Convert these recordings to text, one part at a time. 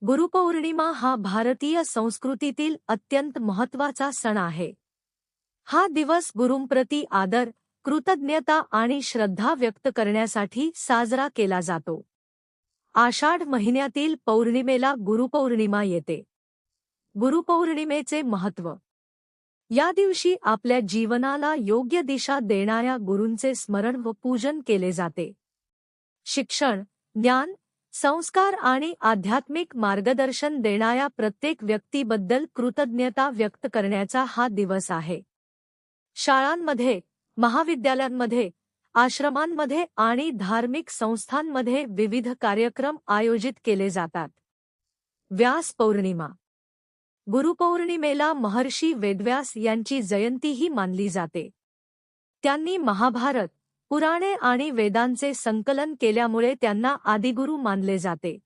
गुरुपौर्णिमा हा भारतीय संस्कृतीतील अत्यंत महत्त्वाचा सण आहे. हा दिवस गुरूंप्रती आदर, कृतज्ञता आणि श्रद्धा व्यक्त करण्यासाठी साजरा केला जातो. आषाढ महिन्यातील पौर्णिमेला गुरुपौर्णिमा येते. गुरुपौर्णिमेचे महत्त्व. या दिवशी आपल्या जीवनाला योग्य दिशा देणाऱ्या गुरूंचे स्मरण व पूजन केले जाते. शिक्षण, ज्ञान, संस्कार आणि आध्यात्मिक मार्गदर्शन देणाऱ्या प्रत्येक व्यक्तीबद्दल कृतज्ञता व्यक्त करण्याचा हा दिवस आहे. शाळांमध्ये, महाविद्यालयांमध्ये, आश्रमांमध्ये आणि धार्मिक संस्थांमध्ये विविध कार्यक्रम आयोजित केले जातात. व्यास पौर्णिमा. गुरुपौर्णिमेला महर्षी वेदव्यास यांची जयंतीही मानली जाते. त्यांनी महाभारत, पुराणे आणि वेदांचे संकलन केल्यामुळे त्यांना आदिगुरु मानले जाते.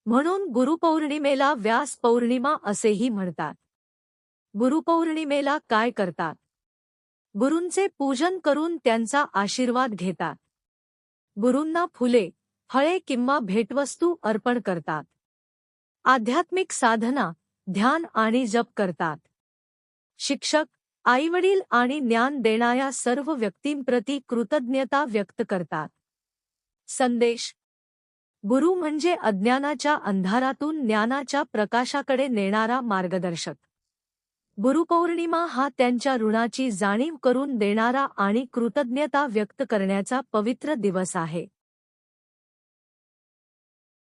म्हणून गुरुपौर्णिमेला व्यास पौर्णिमा असेही म्हणतात. गुरुपौर्णिमेला काय करतात? गुरूंचे पूजन करून त्यांचा आशीर्वाद घेतात. गुरूंना फुले, फळे किंवा भेटवस्तू अर्पण करतात. आध्यात्मिक साधना, ध्यान आणि जप करतात. शिक्षक, आईवडील आणि ज्ञान देणाऱ्या सर्व व्यक्तींप्रती कृतज्ञता व्यक्त करतात. संदेश. गुरु म्हणजे अज्ञानाच्या अंधारातून ज्ञानाच्या प्रकाशाकडे नेणारा मार्गदर्शक. गुरुपौर्णिमा हा त्यांच्या ऋणाची जाणीव करून देणारा आणि कृतज्ञता व्यक्त करण्याचा पवित्र दिवस आहे.